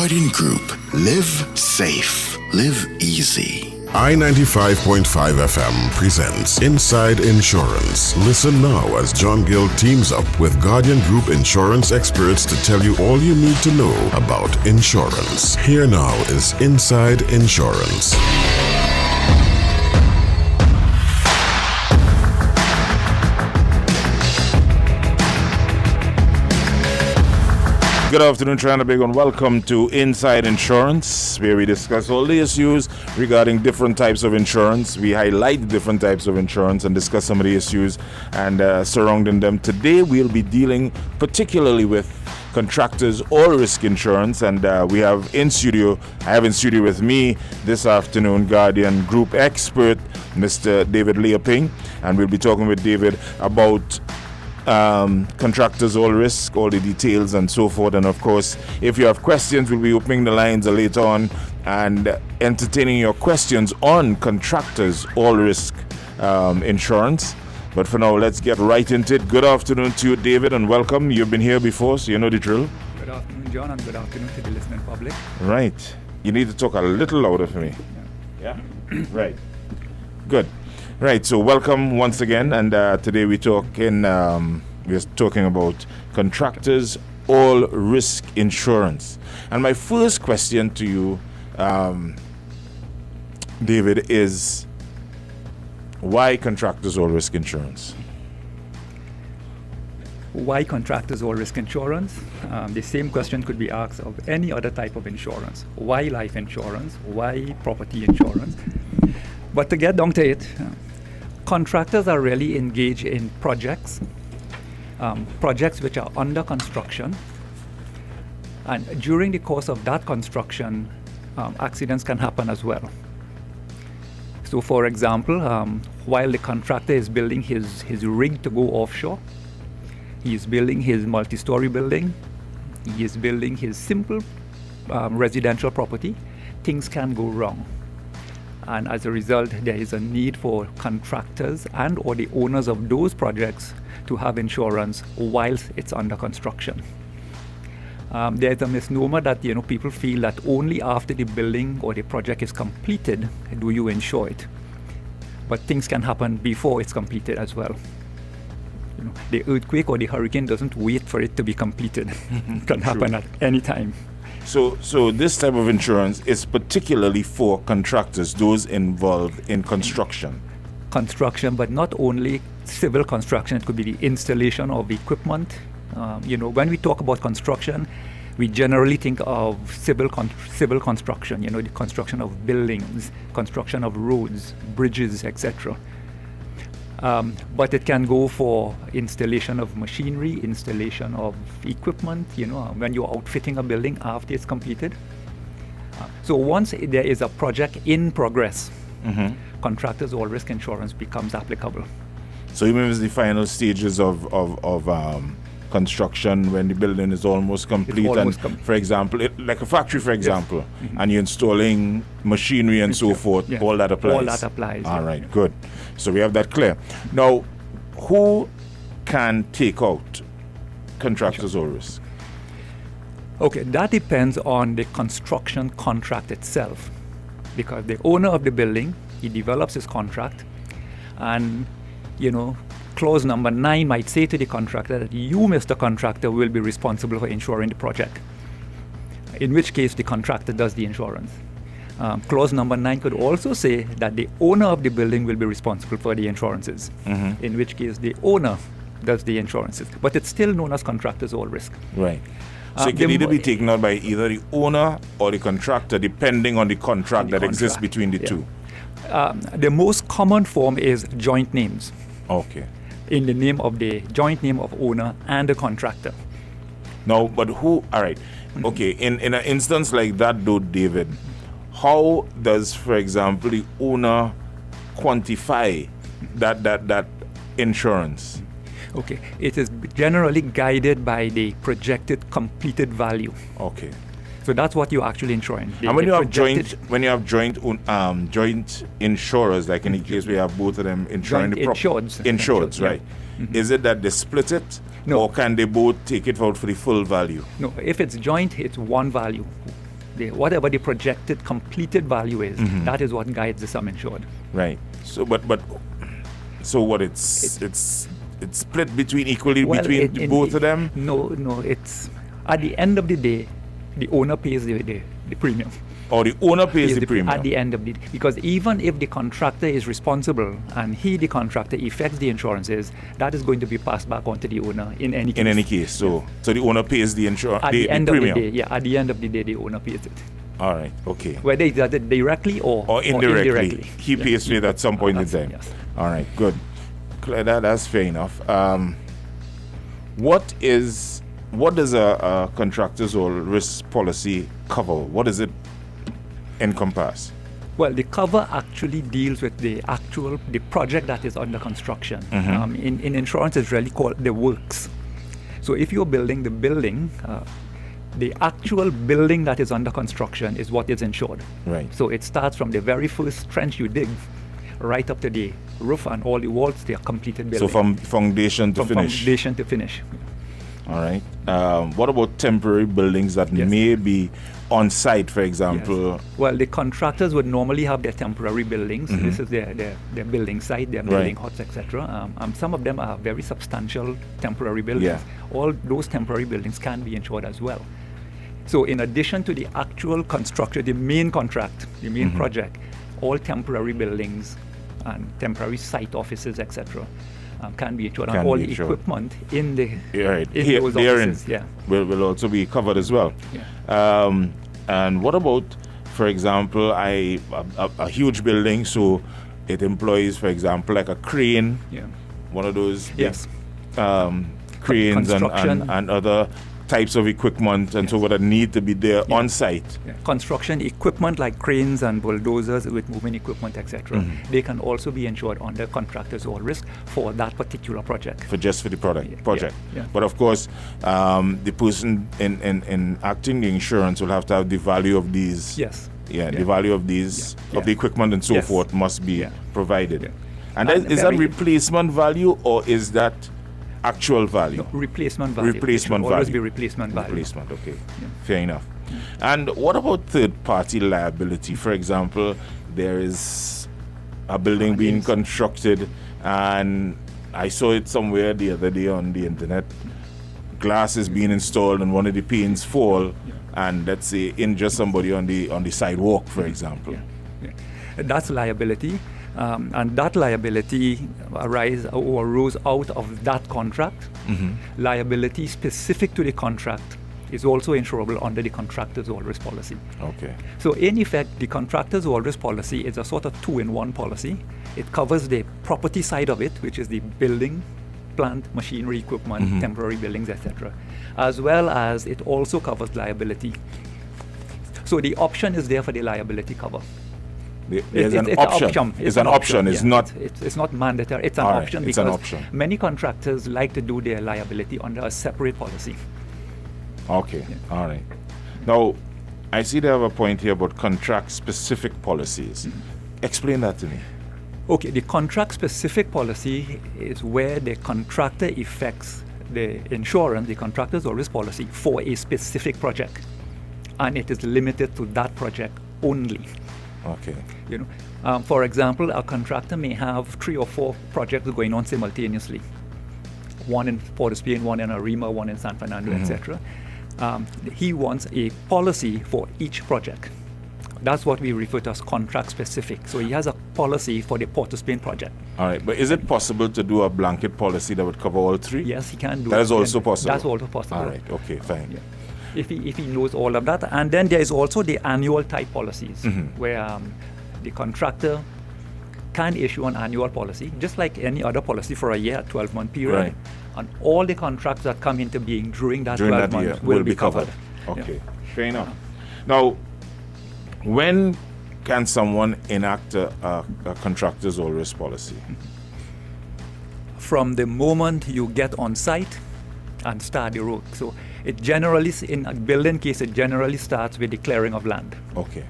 Guardian Group. Live safe. Live easy. I-95.5 FM presents Inside Insurance. Listen now as John Gill teams up with Guardian Group insurance experts to tell you all you need to know about insurance. Here now is Inside Insurance. Good afternoon, China Big, and welcome to Inside Insurance, where we discuss all the issues regarding different types of insurance. We highlight the different types of insurance and discuss some of the issues and surrounding them. Today, we'll be dealing particularly with contractors all risk insurance, and I have in studio with me this afternoon Guardian Group expert, Mr. David Leoping, and we'll be talking with David about contractors all risk, all the details and so forth. And of course, if you have questions, we'll be opening the lines later on and entertaining your questions on contractors all risk insurance. But for now, let's get right into it. Good afternoon to you, David, and welcome. You've been here before, so you know the drill. Good afternoon, John, and good afternoon to the listening public. Right. You need to talk a little louder for me. Yeah? Right. Good. Right, so welcome once again, and today we're talking about contractors all risk insurance. And my first question to you, David, is why contractors all risk insurance? Why contractors all risk insurance? The same question could be asked of any other type of insurance. Why life insurance? Why property insurance? But to get down to it, contractors are really engaged in projects which are under construction, and during the course of that construction, accidents can happen as well. So for example, while the contractor is building his rig to go offshore, he is building his multi-story building, he is building his simple residential property, things can go wrong. And as a result, there is a need for contractors and or the owners of those projects to have insurance whilst it's under construction. There's a misnomer that people feel that only after the building or the project is completed do you insure it. But things can happen before it's completed as well. The earthquake or the hurricane doesn't wait for it to be completed. It can happen at any time. So this type of insurance is particularly for contractors, those involved in construction. Construction, but not only civil construction. It could be the installation of equipment. When we talk about construction, we generally think of civil construction. The construction of buildings, construction of roads, bridges, etc. But it can go for installation of machinery, installation of equipment, when you're outfitting a building after it's completed. So once there is a project in progress, contractors all risk insurance becomes applicable. So even if it's the final stages of construction, when the building is almost complete, for example, like a factory, for example, yes. And you're installing machinery and so forth, all that applies? All that applies. All right, good. So we have that clear. Now, who can take out contractors all risk? Okay, that depends on the construction contract itself, because the owner of the building, he develops his contract, and clause number 9 might say to the contractor that you, Mr. Contractor, will be responsible for insuring the project, in which case the contractor does the insurance. Clause number 9 could also say that the owner of the building will be responsible for the insurances, in which case the owner does the insurances. But it's still known as contractors all risk. Right. So it can either be taken out by either the owner or the contractor, depending on the contract that exists between the two. The most common form is joint names. Okay. In the name of the joint name of owner and the contractor. No, but who? All right. Okay. In an instance like that, though, David, how does, for example, the owner quantify that insurance? Okay. It is generally guided by the projected completed value. Okay. So that's what you're actually insuring. And when you have joint insurers, like in the case we have both of them insuring the property, insured, right? Yeah. Mm-hmm. Is it that they split it, or can they both take it out for the full value? No, if it's joint, it's one value. whatever the projected completed value is, that is what guides the sum insured. Right. So, so what? It's split between equally between both of them. No. It's at the end of the day, the owner pays the premium. Or the owner pays the premium at the end of the day, because even if the contractor is responsible and the contractor effects the insurances, that is going to be passed back on to the owner in any case. In any case, so the owner pays the insurance at the end premium. of the day. Yeah, at the end of the day, the owner pays it. All right. Okay. Whether it's directly or indirectly. He pays for it at some point in time. Yes. All right. Good. That's fair enough. What does a contractor's all risk policy cover? What does it encompass? Well, the cover actually deals with the project that is under construction. In insurance, it's really called the works. So if you're building the building, the actual building that is under construction is what is insured. Right. So it starts from the very first trench you dig right up to the roof and all the walls, they are completed building. So from foundation to finish. Foundation to finish. All right. What about temporary buildings that may be on site, for example? Yes. Well, the contractors would normally have their temporary buildings. This is their building site, their building huts, etc. Some of them are very substantial temporary buildings. Yeah. All those temporary buildings can be insured as well. So in addition to the actual construction, the main contract, the main project, all temporary buildings and temporary site offices, etc. Can be insured, and all the equipment in the those offices will also be covered as well. Yeah. And what about, for example, a huge building, so it employs, for example, like a crane, one of those big, cranes and other types of equipment and so what that need to be there on site. Yeah. Construction equipment like cranes and bulldozers with moving equipment, etc. They can also be insured under contractors' all risk for that particular project. For the project. Yeah. But of course, the person in acting the insurance will have to have the value of these. Yes. Yeah, the value of these of the equipment and so forth must be provided. Yeah. And is that replacement value or is that actual value? No, replacement value. Replacement value. Always be replacement value. Replacement, okay. Yeah. Fair enough. And what about third-party liability? For example, there is a building being constructed, and I saw it somewhere the other day on the internet. Glass is being installed, and one of the panes fall, and let's say injure somebody on the sidewalk, for example. Yeah. That's liability. And that liability arose out of that contract. Liability specific to the contract is also insurable under the contractor's all risk policy. Okay. So in effect, the contractor's all risk policy is a sort of two-in-one policy. It covers the property side of it, which is the building, plant, machinery, equipment, temporary buildings, etc., as well as it also covers liability. So the option is there for the liability cover. It's an option. It's an option. It's not. It's not mandatory. It's an option because an option. Many contractors like to do their liability under a separate policy. Okay. Yeah. All right. Now, I see they have a point here about contract-specific policies. Explain that to me. Okay. The contract-specific policy is where the contractor effects the insurance, the contractor's all risk policy, for a specific project, and it is limited to that project only. Okay. For example, a contractor may have 3 or 4 projects going on simultaneously. One in Port of Spain, one in Arima, one in San Fernando, etc. He wants a policy for each project. That's what we refer to as contract specific. So he has a policy for the Port of Spain project. All right, but is it possible to do a blanket policy that would cover all 3? Yes, he can do. That is also possible. That's also possible. All right. Okay. Fine. Yeah. If he knows all of that. And then there is also the annual type policies where the contractor can issue an annual policy, just like any other policy for a year, 12-month period. Right. And all the contracts that come into being during that 12 months will be covered. Okay, Yeah. fair enough. Now, when can someone enact a contractor's all risk policy? From the moment you get on site and start the work. So it generally, in a building case, it generally starts with the clearing of land. Okay.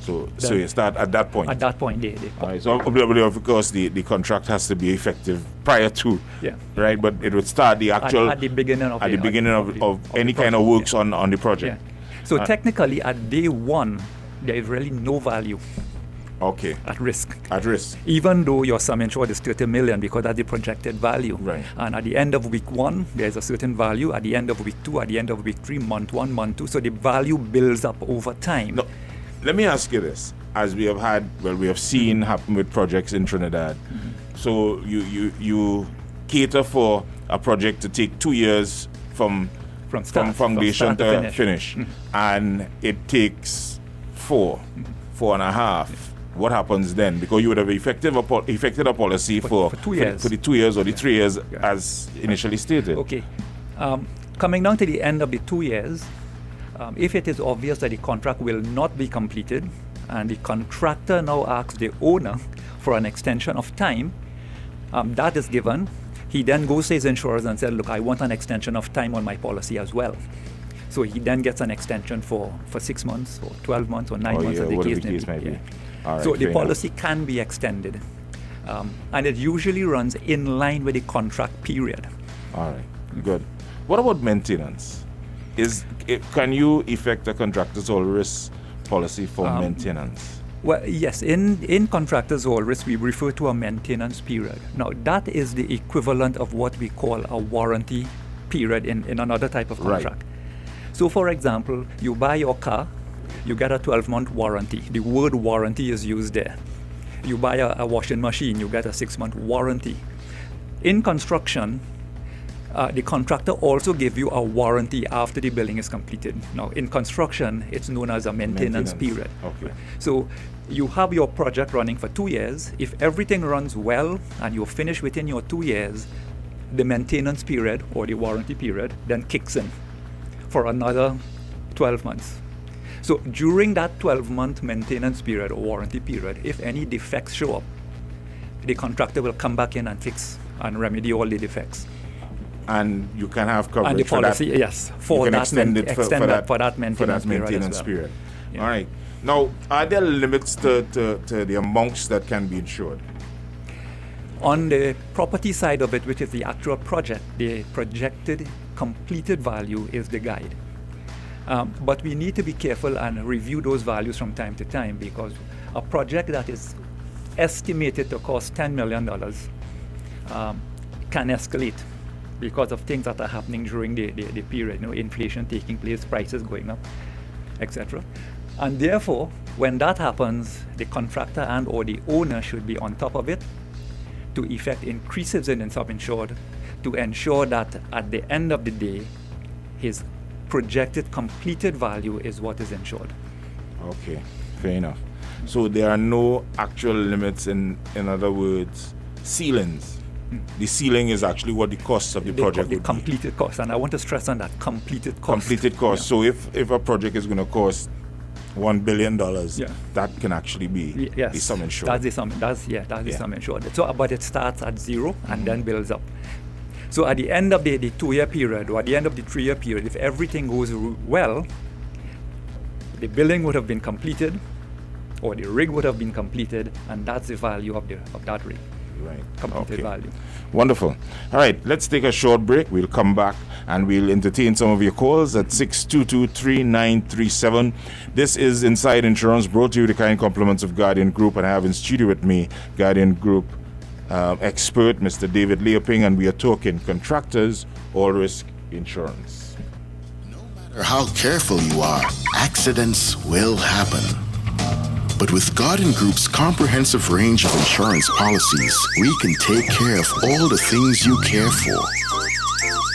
So you start at that point? At that point, they all right. So of course the contract has to be effective prior to, right? But it would start the actual at the beginning of any kind of works on the project. Yeah. So technically, at day one, there is really no value Okay. at risk. At risk. Even though your sum insured is 30 million because that's the projected value. Right. And at the end of week one, there's a certain value. At the end of week two, at the end of week three, month one, month two. So the value builds up over time. No, let me ask you this. As we have seen happen with projects in Trinidad. So you cater for a project to take 2 years from foundation to finish. And it takes four and a half. What happens then? Because you would have effected a policy for 2 years. For the 2 years or the 3 years as initially stated. Okay. Coming down to the end of the 2 years, if it is obvious that the contract will not be completed and the contractor now asks the owner for an extension of time, that is given. He then goes to his insurers and says, look, I want an extension of time on my policy as well. So he then gets an extension for 6 months or 12 months or 9 months as the case may be. Yeah. All right, So the policy can be extended. And it usually runs in line with the contract period. All right, good. What about maintenance? Can you effect a contractor's all risk policy for maintenance? Well, yes, in contractors' all risk, we refer to a maintenance period. Now, that is the equivalent of what we call a warranty period in another type of contract. Right. So, for example, you buy your car, you get a 12-month warranty. The word warranty is used there. You buy a washing machine, you get a 6-month warranty. In construction, the contractor also gives you a warranty after the building is completed. Now, in construction, it's known as a maintenance period. Okay. So you have your project running for 2 years. If everything runs well and you're finished within your 2 years, the maintenance period or the warranty period then kicks in for another 12 months. So during that 12-month maintenance period or warranty period, if any defects show up, the contractor will come back in and fix and remedy all the defects. And you can have coverage And the policy, for that. yes, for that, for that maintenance period. Yeah. All right. Now, are there limits to the amounts that can be insured? On the property side of it, which is the actual project, the projected completed value is the guide. But we need to be careful and review those values from time to time, because a project that is estimated to cost $10 million can escalate because of things that are happening during the period, inflation taking place, prices going up, etc. And therefore, when that happens, the contractor and or the owner should be on top of it to effect increases in sub-insured to ensure that at the end of the day, his projected completed value is what is insured. Okay, fair enough. So there are no actual limits, in other words, ceilings. The ceiling is actually what the cost of the project would be. Completed cost, and I want to stress on that, completed cost. Completed cost. Yeah. So if a project is going to cost $1 billion, that can actually be the sum insured. That's the sum. That's the sum insured. So, but it starts at zero and then builds up. So at the end of the 2-year period or at the end of the 3-year period, if everything goes well, the building would have been completed, or the rig would have been completed, and that's the value of that rig. Right. Completed value. Wonderful. All right, let's take a short break. We'll come back and we'll entertain some of your calls at 622-3937. This is Inside Insurance, brought to you the kind compliments of Guardian Group, and I have in studio with me Guardian Group expert, Mr. David Leoping, and we are talking contractors, all risk insurance. No matter how careful you are, accidents will happen. But with Guardian Group's comprehensive range of insurance policies, we can take care of all the things you care for.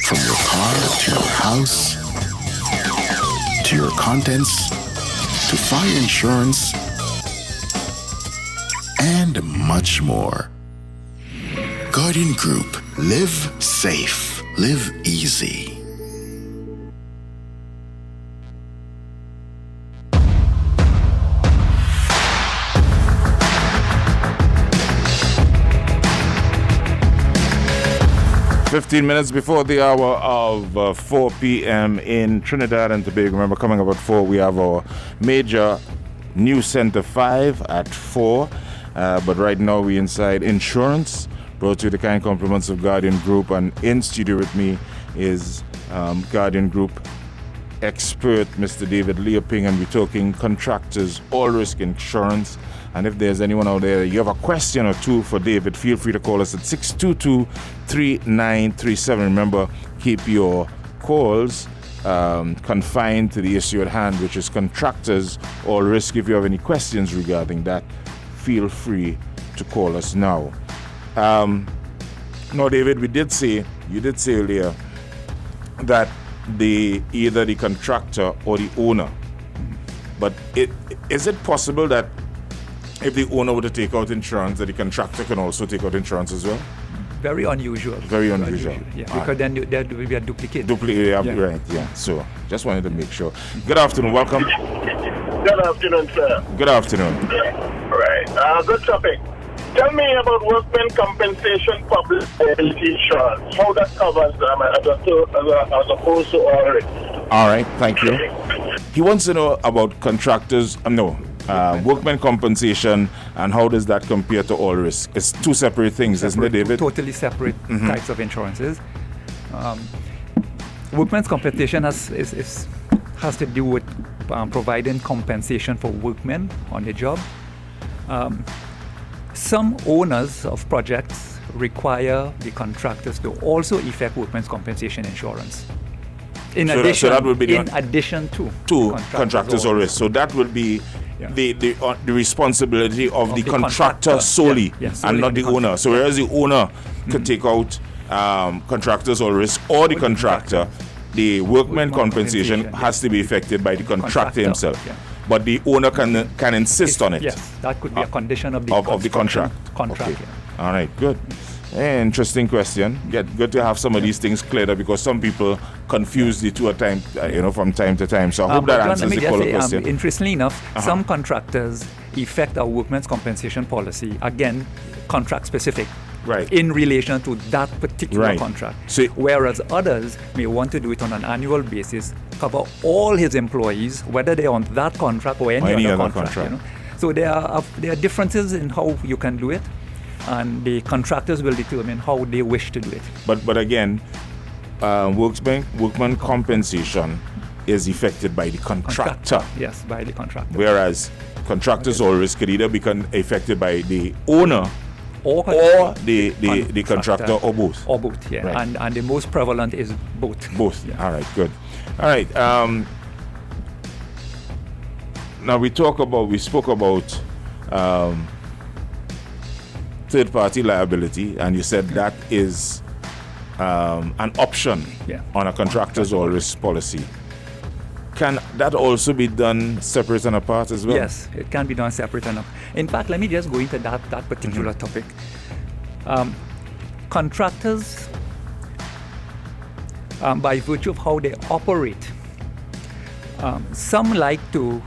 From your car to your house, to your contents, to fire insurance, and much more. Guardian Group. Live safe. Live easy. "15 minutes before the hour of 4 p.m. in Trinidad and Tobago." Remember, coming up at 4, we have our major News Center 5 at 4. But right now, we Inside Insurance, brought to you the kind compliments of Guardian Group. And in studio with me is Guardian Group expert, Mr. David Leoping, and we're talking contractors, all risk insurance. And if there's anyone out there, you have a question or two for David, feel free to call us at 622-3937. Remember, keep your calls confined to the issue at hand, which is contractors, all risk. If you have any questions regarding that, feel free to call us now. No, David, you did say earlier that either the contractor or the owner. But is it possible that if the owner were to take out insurance, that the contractor can also take out insurance as well? Very unusual. Very unusual. Yeah, because then there will be a duplicate. Right, yeah. So, just wanted to make sure. Good afternoon, welcome. Good afternoon, sir. Good afternoon. Right. Good topic. Tell me about workman compensation public liability insurance. How that covers them as opposed to all risk. All right, thank you. He wants to know about contractors. Workman compensation, and how does that compare to all risk? It's two separate things, isn't it, David? Totally separate types of insurances. Workman's compensation has to do with providing compensation for workmen on the job. Some owners of projects require the contractors to also effect workman's compensation insurance. In addition to contractors or risk. So that will be the responsibility of the contractor solely, and not the owner. So whereas the owner could take out contractors or risk, or the contractor, the workman compensation has to be effected by the contractor himself. Yeah. But the owner can insist on it. Yes, that could be a condition of the contract. Okay. Yeah. All right, good. Interesting question. Good to have some of these things cleared up, because some people confuse the two at time, from time to time. So I hope that answers the caller question. Interestingly enough, some contractors effect a workman's compensation policy, again, contract specific. Right. In relation to that particular contract. So, whereas others may want to do it on an annual basis, cover all his employees, whether they're on that contract or any other contract. So there are differences in how you can do it, and the contractors will determine how they wish to do it. But again, workman compensation is effected by the contractor. Yes, by the contractor. Whereas contractors or risk could either be affected by the owner or the contractor, or both. Or both, yeah. Right. And the most prevalent is both. Both. Yeah. All right, good. All right. Now we spoke about third-party liability, and you said that is an option on a contractor's all risk policy. Can that also be done separate and apart as well? Yes, it can be done separate and apart. In fact, let me just go into that particular topic. Contractors, by virtue of how they operate, some like to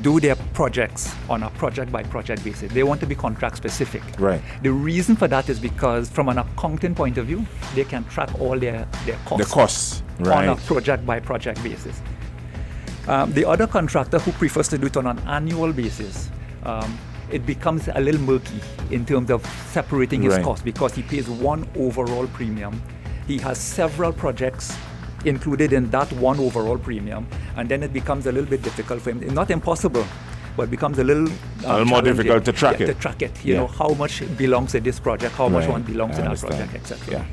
do their projects on a project-by-project basis. They want to be contract-specific. Right. The reason for that is because, from an accounting point of view, they can track all their costs. The costs, right. On a project-by-project basis. The other contractor who prefers to do it on an annual basis, it becomes a little murky in terms of separating his costs, because he pays one overall premium. He has several projects included in that one overall premium, and then it becomes a little bit difficult for him. Not impossible, but it becomes a little more difficult to track it. To track it, you know, how much belongs to this project, how much one belongs to that project, etc. Yeah.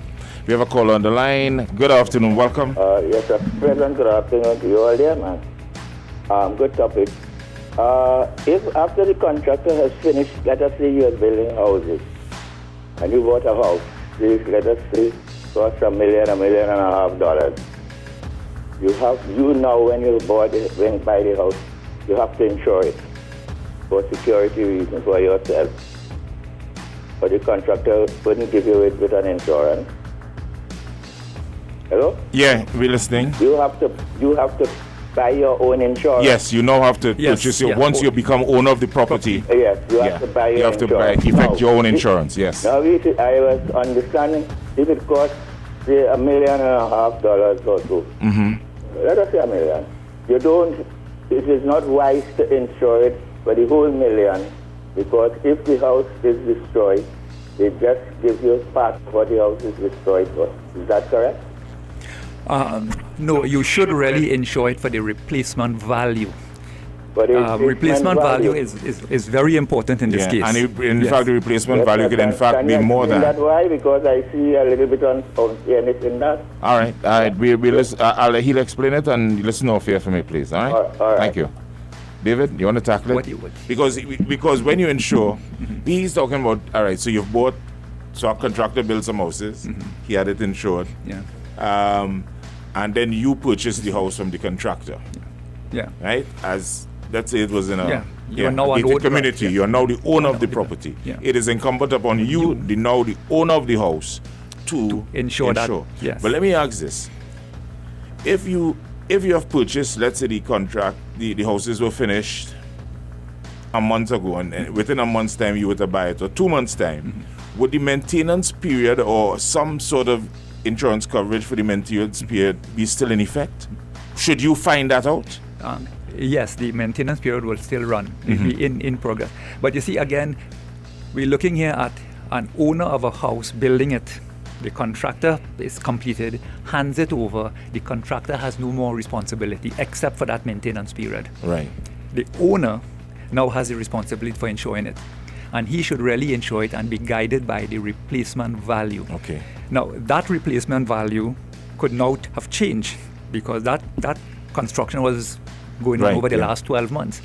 We have a call on the line. Good afternoon, welcome. Yes, sir. President, good afternoon to you all there, man. Good topic. If after the contractor has finished, let us say you are building houses, and you bought a house, let us say cost $1 million, $1.5 million. You now, when you buy the house, you have to insure it for security reasons for yourself. But the contractor wouldn't give you it with an insurance. Hello? Yeah, we're listening. You have to buy your own insurance. Yes, you now have to purchase your, once you become owner of the property. Yes, you have to buy your insurance. Effect your own insurance, yes. Now, I was understanding if it costs, say, $1.5 million or so. Let us say $1 million. It is not wise to insure it for the whole $1 million, because if the house is destroyed, they just give you part of what the house is destroyed for. Is that correct? No, you should really insure it for the replacement value. But Replacement value is very important in this case. And in fact, the replacement value could in fact be more than. That's why, because I see a little bit on fairness in that. All right. We listen. He'll explain it and listen off here for me, please. All right. All right. Thank you. David, you want to tackle it? What you would. Because when you insure, he's talking about, all right, so you've bought, so a contractor built some houses, he had it insured, and then you purchased the house from the contractor, right? As let's say it was in a gated community, you are now the owner of the property. It is incumbent upon you, the owner of the house, to insure that. Yes. But let me ask this: if you have purchased, let's say the contract, the houses were finished a month ago, and within a month's time you were to buy it, or 2 months' time, would the maintenance period or some sort of insurance coverage for the maintenance period be still in effect? Should you find that out? Yes, the maintenance period will still run, be in progress. But you see, again, we're looking here at an owner of a house building it. The contractor is completed, hands it over. The contractor has no more responsibility except for that maintenance period. Right. The owner now has the responsibility for insuring it. And he should really insure it and be guided by the replacement value. Okay. Now, that replacement value could now have changed because that construction was going on over the last 12 months.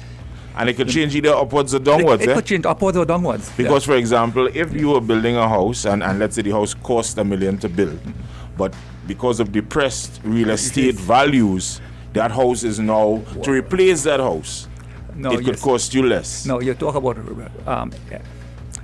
And it could change either upwards or downwards. It could change upwards or downwards. Because, for example, if you were building a house and let's say the house cost $1 million to build, but because of depressed real estate values, that house is now, to replace that house, it could cost you less. No, you talk about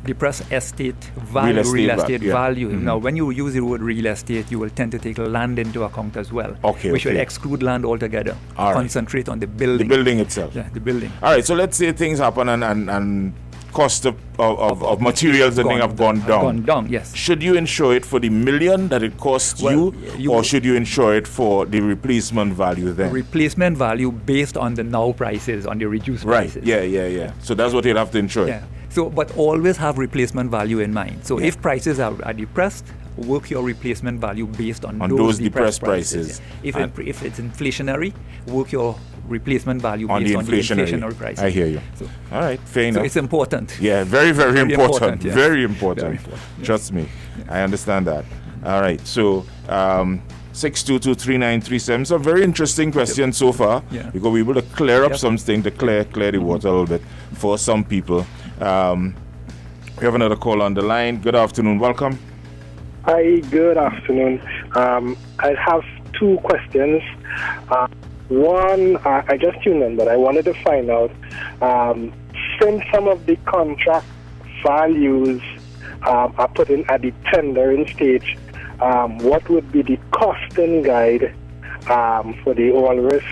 depressed estate value, real estate value. Now, when you use the word real estate, you will tend to take land into account as well. We should exclude land altogether. Concentrate on the building. The building itself. Yeah, the building. All right, so let's say things happen and cost of materials and things have gone down. Gone down, yes. Should you insure it for the $1 million that it cost you, or should you insure it for the replacement value then? Replacement value based on the now prices, on the reduced prices. Right, yeah. So that's what you'd have to insure. Yeah. So, but always have replacement value in mind. So if prices are depressed, work your replacement value based on those depressed prices. If it's inflationary, work your replacement value based on the inflationary prices. I hear you. So, all right, fair enough. So it's important. Yeah, very, very important. Yeah. Very important. Yes. Trust me, I understand that. All right, so 6223937. So very interesting question so far, because we were able to clear up something, to clear the water a little bit for some people. We have another call on the line. Good afternoon. Welcome. Hi, good afternoon. I have two questions. One, I just tuned in, but I wanted to find out, since some of the contract values are put in at the tendering stage, what would be the costing guide for the all-risk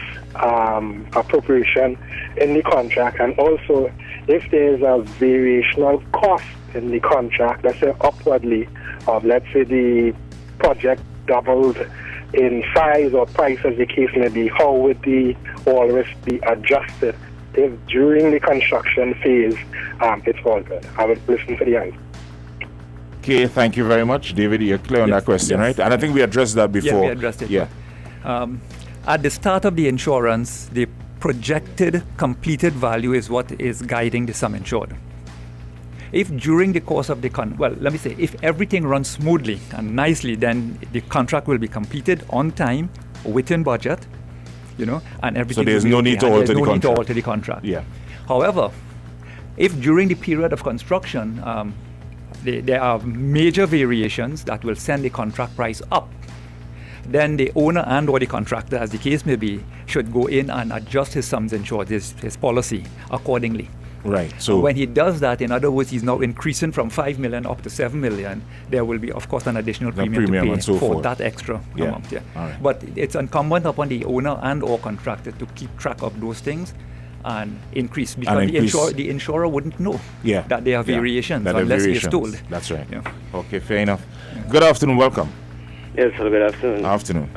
appropriation in the contract, and also if there is a variational cost in the contract, let's say upwardly, let's say the project doubled in size or price as the case may be, how would the all-risk be adjusted if during the construction phase it's altered? I would listen to the answer. Okay, thank you very much. David, you're clear on that question, right? And I think we addressed that before. Yeah, we addressed it. Yeah. At the start of the insurance, the projected completed value is what is guiding the sum insured. If during the course of the if everything runs smoothly and nicely, then the contract will be completed on time, within budget, and everything. So there's no need to alter the contract. Yeah. However, if during the period of construction there are major variations that will send the contract price up, then the owner and or the contractor, as the case may be, should go in and adjust his sums insured, his policy accordingly. Right. So when he does that, in other words, he's now increasing from $5 million up to $7 million. There will be, of course, an additional premium to pay for that extra amount. Yeah. Right. But it's incumbent upon the owner and or contractor to keep track of those things and increase, because the insurer wouldn't know that there are variations unless he is told. That's right. Yeah. Okay, fair enough. Yeah. Good afternoon. Welcome. Yes, hello, good afternoon. Afternoon.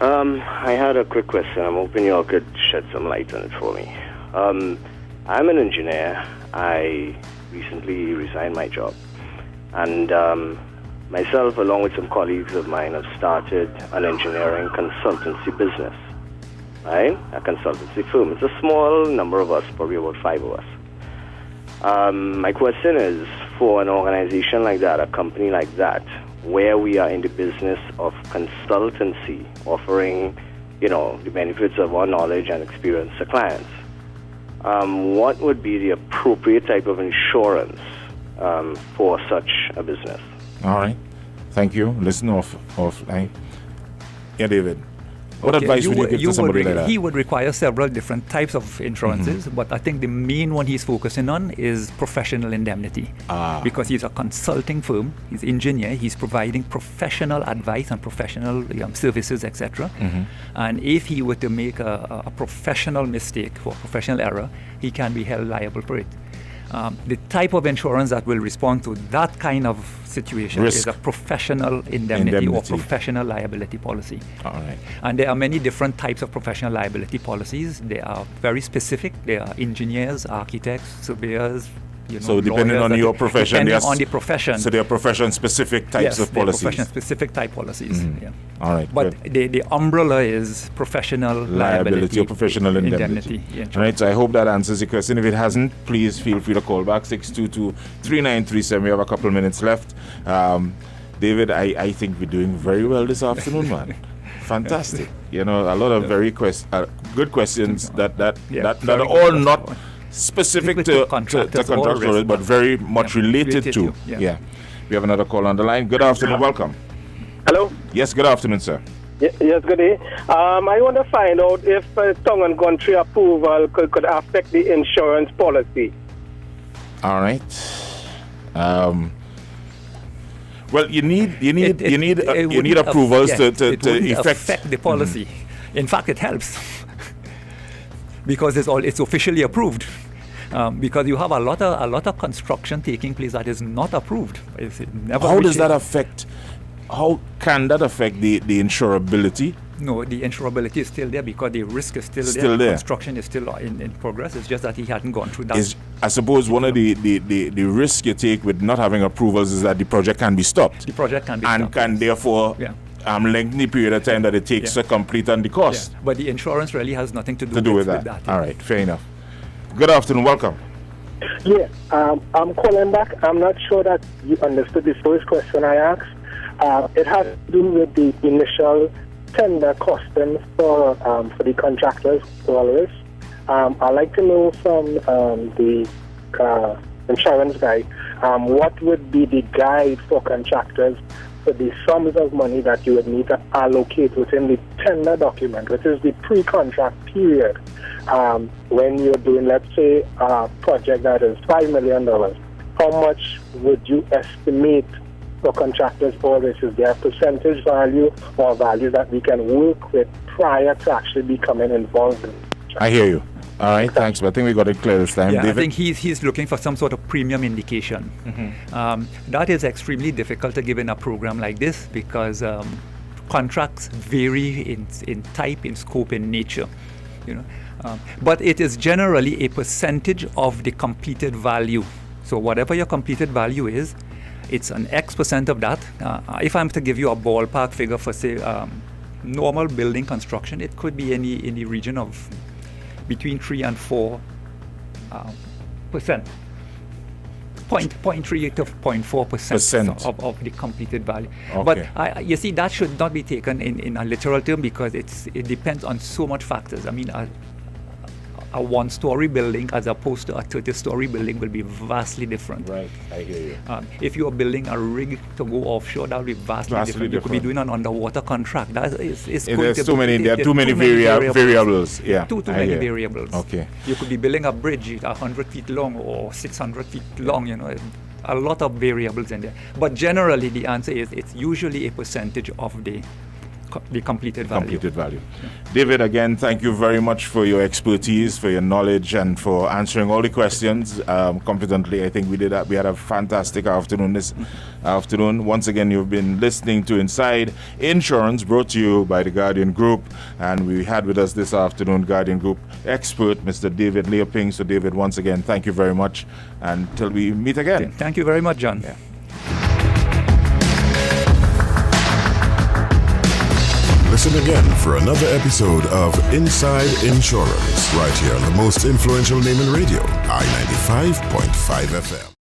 I had a quick question. I'm hoping you all could shed some light on it for me. I'm an engineer. I recently resigned my job. And myself, along with some colleagues of mine, have started an engineering consultancy business, right? A consultancy firm. It's a small number of us, probably about 5 of us. My question is, for an organization like that, a company like that, where we are in the business of consultancy, offering, the benefits of our knowledge and experience to clients, what would be the appropriate type of insurance for such a business? All right. Thank you. Listen offline. Yeah, David. What advice would you give to somebody like that? He would require several different types of insurances, but I think the main one he's focusing on is professional indemnity. Because he's a consulting firm, he's an engineer, he's providing professional advice and professional services, etc. And if he were to make a professional mistake or professional error, he can be held liable for it. The type of insurance that will respond to that kind of situation is a professional indemnity or professional liability policy. All right. And there are many different types of professional liability policies. They are very specific. They are engineers, architects, surveyors. So depending on your profession, depending on the profession. So there are profession-specific types of policies. Profession-specific type policies. Yeah. All right. But the umbrella is professional liability or professional indemnity. All right. So I hope that answers your question. If it hasn't, please feel free to call back 622-3937. We have a couple of minutes left. David, I think we're doing very well this afternoon, man. Fantastic. A lot of very good questions that are all not specific to contractors, but very much related to. Yeah. We have another call on the line. Good afternoon. Welcome. Hello? Yes, good afternoon, sir. Yes, good day. I want to find out if tongue and country approval could affect the insurance policy. All right. Well, you need approvals to affect the policy. In fact, it helps. Because it's officially approved, because you have a lot of construction taking place that is not approved. How does that affect? How can that affect the insurability? No, the insurability is still there because the risk is still there. Construction is still in progress. It's just that he hadn't gone through that. I suppose one of the risks you take with not having approvals is that the project can be stopped. The project can be stopped. And can therefore lengthen the period of time that it takes to complete and the cost. But the insurance really has nothing to do with that. All right, fair enough. Good afternoon, welcome. Yeah, I'm calling back. I'm not sure that you understood the first question I asked. It has to do with the initial tender costing for the contractors for all this. I'd like to know from the insurance guy, what would be the guide for contractors for the sums of money that you would need to allocate within the tender document, which is the pre-contract period. When you're doing, let's say, a project that is $5 million, how much would you estimate for contractors for this? Is there a percentage value or value that we can work with prior to actually becoming involved in? I hear you. All right, thanks. But I think we got it clear this time. Yeah, David? I think he's looking for some sort of premium indication. That is extremely difficult to give in a program like this because contracts vary in type, in scope, in nature. But it is generally a percentage of the completed value. So whatever your completed value is, it's an X percent of that. If I'm to give you a ballpark figure for, say, normal building construction, it could be in the region of between 3 and 4%. 0.3 to 0.4% of the completed value. Okay. But you see, that should not be taken in a literal term because it depends on so much factors. I mean, a one-story building as opposed to a 30-story building will be vastly different. Right, I hear you. If you are building a rig to go offshore, that will be vastly different. You could be doing an underwater contract. There are too many variables. Yeah, too many variables. Okay. You could be building a bridge 100 feet long or 600 feet long. A lot of variables in there. But generally, the answer is it's usually a percentage of the completed value. Yeah. David, again, thank you very much for your expertise, for your knowledge, and for answering all the questions competently. I think we did that. We had a fantastic afternoon this afternoon. Once again, you've been listening to Inside Insurance, brought to you by the Guardian Group, and we had with us this afternoon Guardian Group expert, Mr. David Leoping. So, David, once again, thank you very much, and till we meet again. Thank you very much, John. Yeah. Listen again for another episode of Inside Insurance, right here on the most influential name in radio, I-95.5 FM.